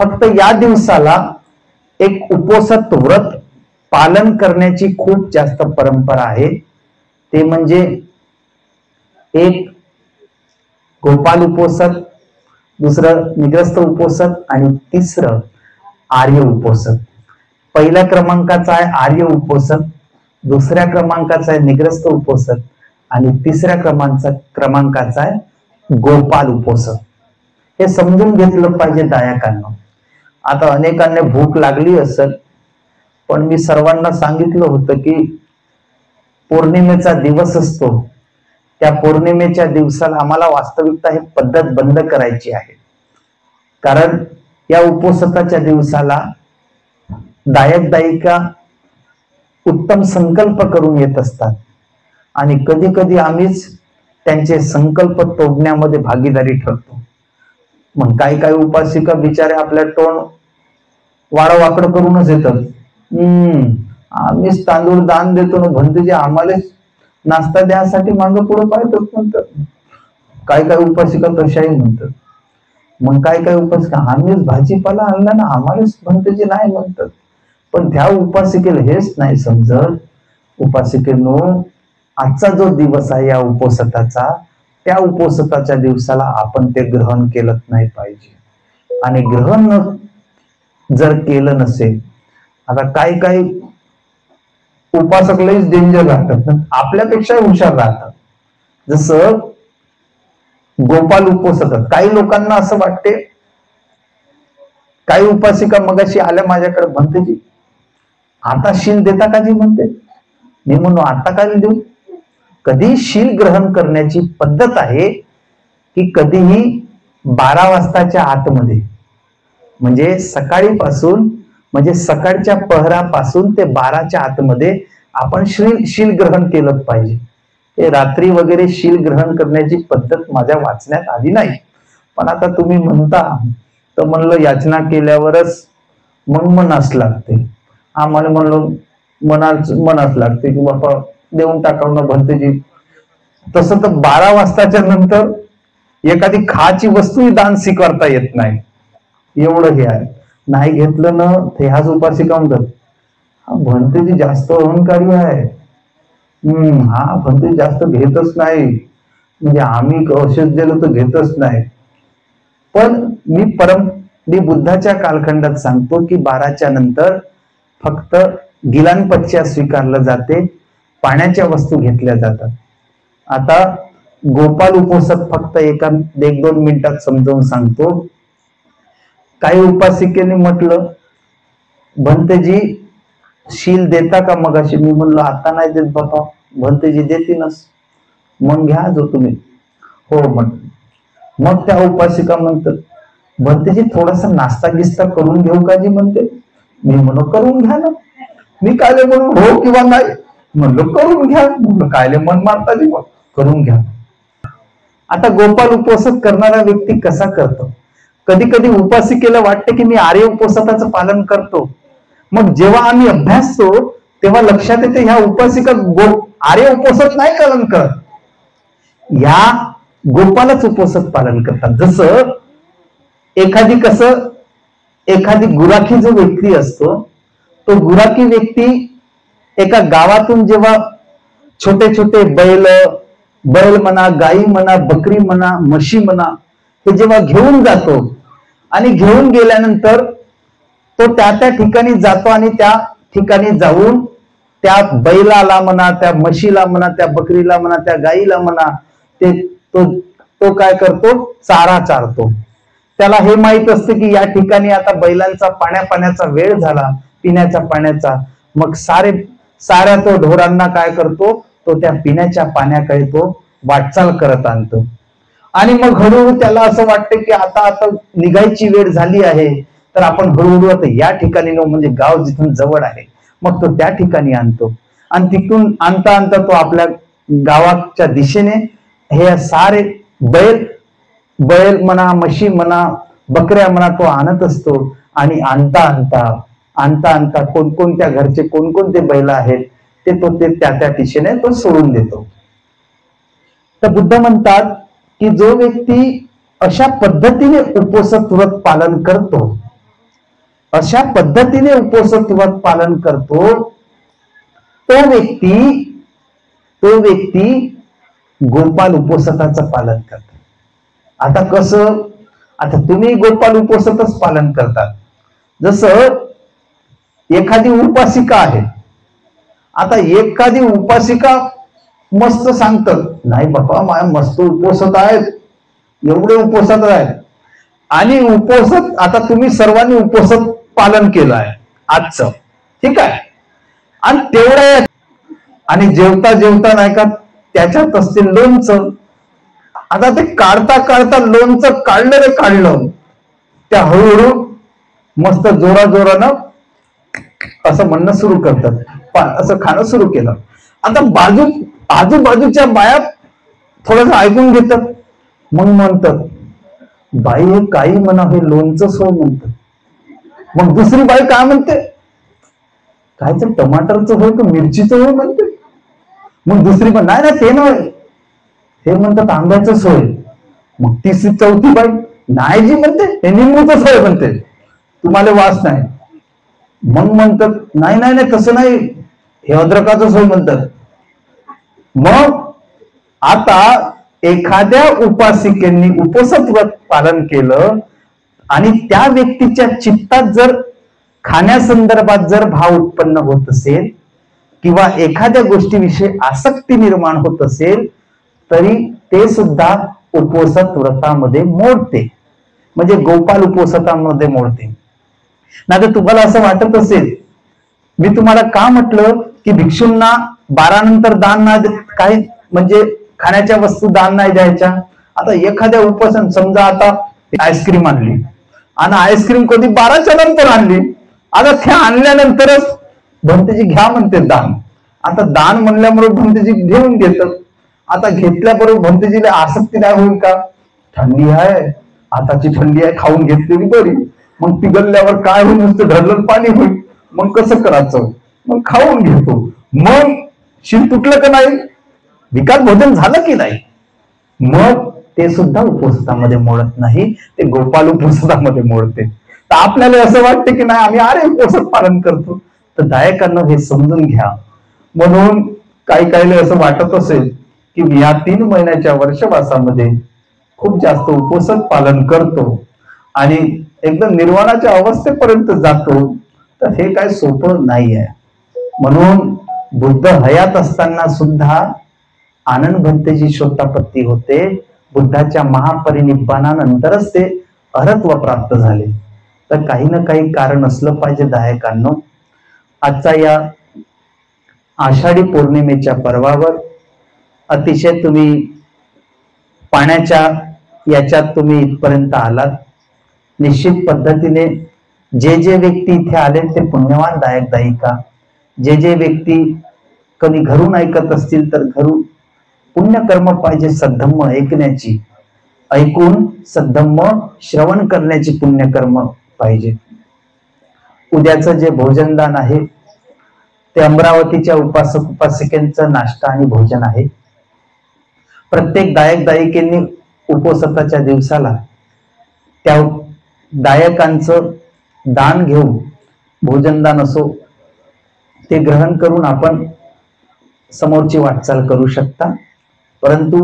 फक्त या दिवसाला एक उपवासात व्रत पालन करण्याची खूप जास्त परंपरा आहे। ते म्हणजे एक गोपाल उपोषण, दुसरं निग्रस्त उपोषण आणि तिसरं आर्य उपोषण। पहिल्या क्रमांकाचा आहे आर्य उपोषण, दुसऱ्या क्रमांकाचा आहे निग्रस्त उपोषण आणि तिसऱ्या क्रमांकाचा आहे गोपाल उपोषण। हे समजून घेतलं पाहिजे दायकांना। आता अनेकांना भूक लागली असेल, पण मी सर्वांना सांगितलं होतं की पौर्णिमेचा दिवस असतो, त्या पौर्णिमेच्या दिवसाला आम्हाला वास्तविकता ही पद्धत बंद करायची आहे। कारण या उपवासाच्या दिवसाला दायक दायिका उत्तम संकल्प करून येत असतात आणि कधी कधी आम्हीच त्यांचे संकल्प तोडण्यामध्ये भागीदारी ठरतो। मग काही उपासिका बिचारे आपल्या तोंड वाडवाकड करूनच येतात, आम्हीच तांदूळ दान देतो ना भंतेजी, आम्हाला नाश्ता द्यासाठी मागं पुढे पाहतात म्हणतात। काही उपासिका तशाही म्हणतात। मग काही उपासिका आम्हीच भाजीपाला आणला ना आम्हालाच भंतेजी नाही म्हणतात। पण त्या उपासिकेला हेच नाही समजत, उपासिकेनो आजचा जो दिवस आहे या उपवासाचा, त्या उपवासाच्या दिवसाला आपण ते ग्रहण केलं नाही पाहिजे। आणि ग्रहण जर केलं नसेल, आता काही उपासक लईच डेंजर राहतात, आपल्यापेक्षा हुशार राहतात। जसं गोपाल उपोषक, काही लोकांना असं वाटते, काही उपासिका मगाशी आल्या माझ्याकडे, म्हणते जी आता शील देता का जी म्हणते। मी म्हणलो आता काय देऊ, कधी शील ग्रहण करण्याची पद्धत आहे की कधीही 12 वाजताच्या आतमध्ये, म्हणजे सकाळीपासून, म्हणजे सकाळच्या पहरापासून ते 12च्या आतमध्ये आपण शील ग्रहण केलं पाहिजे। हे रात्री वगैरे शील ग्रहण करण्याची पद्धत माझ्या वाचण्यात आली नाही। पण आता तुम्ही म्हणता तर म्हणलं याचना केल्यावरच मग मनास लागते। आम्हाला म्हणलं मनास लागते की बाबा देऊन टाकावं ना भंतेजी। तसं तर 12 वाजताच्या नंतर एखादी खाची वस्तूही दान स्वीकारता येत नाही, एवढं हे आहे। नाही घेतलं ना ते ह्याच उपासिका म्हणतात, हा भंतेजी जास्त अहंकारी आहे, हा भंतेजी जास्त घेतच नाही, म्हणजे आम्ही औषध दिलं तर घेतच नाही। पण मी बुद्धाच्या कालखंडात सांगतो की 12च्या नंतर फक्त गिलानपच्च्या स्वीकारलं जाते, पाण्याच्या वस्तू घेतल्या जातात। आता गोपाल उपोषक फक्त 1-2 मिनिटात समजावून सांगतो। काही उपासिकेने म्हटलं भंतेजी शील देता का मगाशी, मी म्हणलं आता नाही देत बाबा, भंतेजी देतीनच, मग घ्या जो तुम्ही। हो म्हण। मग त्या उपासिका म्हणतात भंतेजी थोडासा नाश्ता गिस्ता करून घेऊ का जी म्हणते। मी म्हणलो करून घ्या ना। मी कायले म्हणून हो किंवा नाही, म्हणलो करून घ्या, म्हणलं कायले मन मारता जी, करून घ्या। आता गोपाल उपोषण करणारा व्यक्ती कसा करतो, कधी कधी उपासिकेला वाटते की मी आर्य उपोषणाचं पालन करतो, मग जेव्हा आम्ही अभ्यासतो तेव्हा लक्षात येते ह्या उपासिका आर्य उपोषण नाही पालन करत, या गोपालच उपोषण पालन करतात। जसं एखादी गुराखी जो व्यक्ती असतो, तो गुराखी व्यक्ती एका गावातून जेव्हा छोटे छोटे बैल म्हणा, गाई म्हणा, बकरी म्हणा, म्हशी म्हणा, हे जेव्हा घेऊन जातो आणि घेऊन गेल्यानंतर तो त्या ठिकाणी जातो आणि त्या ठिकाणी जाऊन त्या बैलाला म्हणा, त्या म्हशीला म्हणा, त्या बकरीला म्हणा, त्या गाईला म्हणा, तो काय करतो, चारा चारतो। त्याला हे माहित असतं की या ठिकाणी आता बैलांचा पाण्याचा वेळ झाला, पिण्याच्या पाण्याचा, मग साऱ्या तो ढोरांना काय करतो, तो त्या पिण्याच्या पाण्याकडे तो वाटचाल करत आणतो। आणि मग हळूहळू त्याला असं वाटतं की आता निघायची वेळ झाली आहे, तर आपण हळूहळू आता या ठिकाणी म्हणजे गाव जिथून जवळ आहे, मग तो त्या ठिकाणी आणतो आणि तिथून आणता तो आपल्या गावाच्या दिशेने हे सारे बैल म्हणा, म्हशी म्हणा, बकऱ्या म्हणा, तो आणत असतो। आणि आणता कोणकोणत्या घरचे कोणकोणते बैल आहेत ते त्या दिशेने तो सोडून देतो। तर बुद्ध म्हणतात की जो व्यक्ती अशा पद्धतीने उपोषण व्रत पालन करतो अशा पद्धतीने उपोषण व्रत पालन करतो तो व्यक्ती गोपाल उपोषणाचं पालन करतो. आता कसं, आता तुम्ही गोपाल उपोषणच पालन करतात. जसं एखादी उपासिका आहे, आता एखादी उपासिका मस्त सांगतात, नाही बाबा माझ्या मस्त उपोषण आहेत, एवढे उपोषण आहेत, आणि उपोषण आता तुम्ही सर्वांनी उपोषण पालन केलं आहे आजचं, ठीक आहे, आणि तेवढं आणि जेवता जेवता नाही का त्याच्यात असते लोणचं. आता ते काढता काढता लोणचं काढलं त्या हळूहळू मस्त जोरानं असं म्हणणं सुरू करतात, असं खाणं सुरू केलं. आता आजूबाजूच्या बाया थोडस ऐकून घेतात, मग म्हणतात बाई हे काही म्हणा, हे लोणचंच होय म्हणतात. मग दुसरी बाई काय म्हणते, कायचं टमाटरचं होय का मिरचीचं होय म्हणते. मग दुसरी पण नाही ना ते नव्हे, हे म्हणतात आंब्याचंच होय. मग तिसरी चौथी बाई नाही जी म्हणते हे निंबूचंच होय म्हणते, तुम्हाला वास नाही. मग म्हणतात नाही नाही नाही तसं नाही, हे अद्रकाचंच होय म्हणतात. मग आता एखाद्या उपासिकेंनी उपोषण व्रत पालन केलं आणि त्या व्यक्तीच्या चित्तात जर खाण्यासंदर्भात जर भाव उत्पन्न होत असेल किंवा एखाद्या गोष्टीविषयी आसक्ती निर्माण होत असेल तरी ते सुद्धा उपोषण व्रतामध्ये मोडते, म्हणजे गोपाल उपोषणामध्ये मोडते. नाही तर तुम्हाला असं वाटत असेल, मी तुम्हाला का म्हटलं की भिक्षूंना 12 नंतर दान नाही, काही म्हणजे खाण्याच्या वस्तू दान नाही द्यायच्या. आता एखाद्या उपोषण समजा आता आईस्क्रीम आणली आणि आईस्क्रीम कधी 12च्या नंतर आणली, आता त्या आणल्यानंतरच भंतेजी घ्या म्हणते दान. आता दान म्हणल्यामुळे भंतेजी घेऊन घेतात. आता घेतल्याबरोबर भंतेजीला आसक्ती नाही होईल का, थंडी आहे आताची थंडी आहे खाऊन घेतलेली बरी, मग पिघलल्यावर काय होईल, नुसतं ढरलं पाणी होईल, मग कसं करायचं, मग खाऊन घेतो. मग शिल तुटलं का नाही, विकास भोजन झालं की नाही, मग ते सुद्धा उपोषणामध्ये मोडत नाही, ते गोपाल उपोषणामध्ये मोडते. तर आपल्याला असं वाटतं की नाही आम्ही अरे उपोषण पालन करतो, तर दायकांना हे समजून घ्या. म्हणून काही असं वाटत असेल की मी या 3 महिन्याच्या वर्षवासामध्ये खूप जास्त उपोषण पालन करतो आणि एकदम निर्वाणाच्या अवस्थेपर्यंत जातो, तर हे काय सोपं नाही आहे. म्हणून बुद्ध हयात असताना सुद्धा आनंद भंतेची शोतापत्ती होते, बुद्धाच्या महापरिनिब्बानानंतरच ते अरहत्व प्राप्त झाले. तर काही ना काही कारण असलं पाहिजे दायकांनो. आजचा या आषाढी पौर्णिमेच्या पर्वावर अतिशय तुम्ही पाण्याच्या याच्यात तुम्ही इथपर्यंत आलात. निश्चित पद्धतीने जे व्यक्ती इथे आले ते पुण्यवान दायक दायिका, जे व्यक्ती कधी घरून ऐकत असतील तर घरून पुण्यकर्म पाहिजे, सद्धम्म ऐकण्याची, ऐकून सद्धम्म श्रवण करण्याची पुण्यकर्म पाहिजे. उद्याचं जे भोजनदान आहे ते अमरावतीच्या उपासक उपासिकेंचं नाश्ता आणि भोजन आहे. प्रत्येक दायक दायिकेंनी उपोषणाच्या दिवसाला त्या दायकांचं दान घेऊन, भोजनदान असो ते ग्रहण करून आपण समोरची वाटचाल करू शकता. परंतु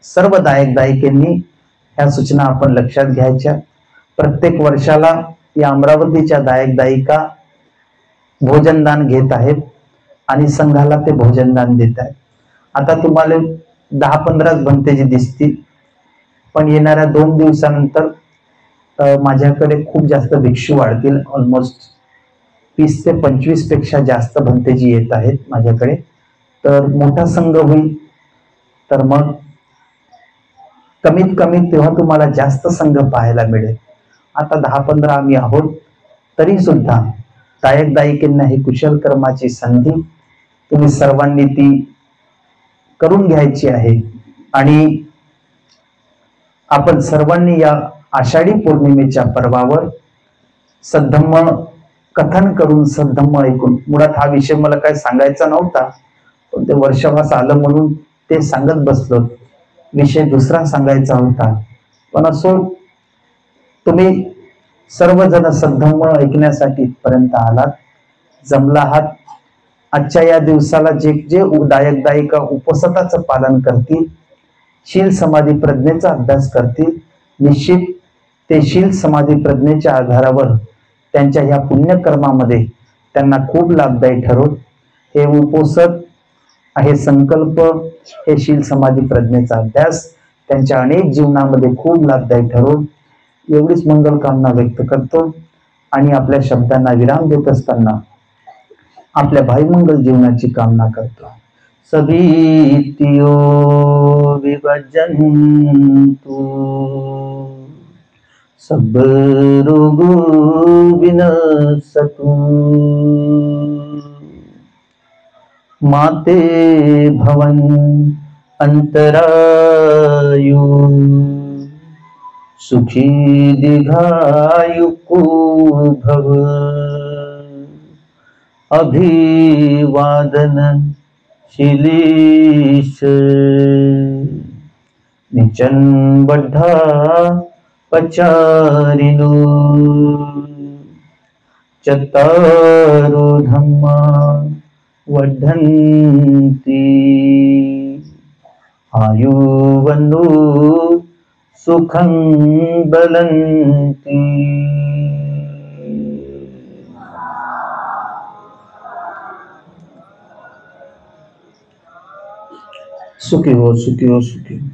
सर्व दायक दायिकेंनी ह्या सूचना आपण लक्षात घ्यायच्या. प्रत्येक वर्षाला या अमरावतीच्या दायक दायिका भोजनदान घेत आहेत आणि संघाला ते भोजनदान देत आहेत. आता तुम्हाला 10-15 भंतेजी दिसतील, पण येणाऱ्या 2 दिवसानंतर माझ्याकडे खूप जास्त भिक्षू वाढतील. ऑलमोस्ट 30 ते 25 पेक्षा जास्त भंतेजी येत आहेत माझ्याकडे. तर मोठा संघ होईल, तर मग कमीत कमी तेव्हा तुम्हाला जास्त संघ पाहायला मिळेल. आता 10-15 आम्ही आहोत, तरी सुद्धा दायक दायिकेंना ही कुशल कर्माची संधी तुम्ही सर्वांनी ती करून घ्यायची आहे. आणि आपण सर्वांनी या आषाढी पौर्णिमेच्या पर्वावर सद्धम्म कथन करून, सद्धम्म ऐकून, मुळात हा विषय मला काय सांगायचा नव्हता, पण ते वर्षवास आलं म्हणून ते सांगत बसलो. विषय दुसरा सांगायचा होता, पण असो तुम्ही सर्वजण सद्धम्म ऐकण्यासाठी इथपर्यंत आलात, जमला आहात. आजच्या या दिवसाला जे जे दायिका उपसताचं पालन करतील, शील समाधी प्रज्ञेचा अभ्यास करतील, निश्चित ते शील समाधी प्रज्ञेच्या आधारावर त्यांच्या ह्या पुण्यकर्मामध्ये त्यांना खूप लाभदायी ठरोत. हे उपोसत, हे संकल्प, हे शील समाधी प्रज्ञेचा अभ्यास त्यांच्या अनेक जीवनामध्ये खूप लाभदायी ठरो, एवढीच मंगल कामना व्यक्त करतो. आणि आपल्या शब्दांना विराम देत असताना आपल्या भाईमंगल जीवनाची कामना करतो. सभीतियो विभजन्तु सब रोगो विनशतु माते भवन अंतरायु सुखी दीर्घायुको भव. अभिवादन शीलीश निचन बड्ढा पचारिनो चत्तारो धम्मा वर्धन्ति आयुवन्नो सुखं बलन्ति. सुखी हो, सुखी हो, सुखी हो.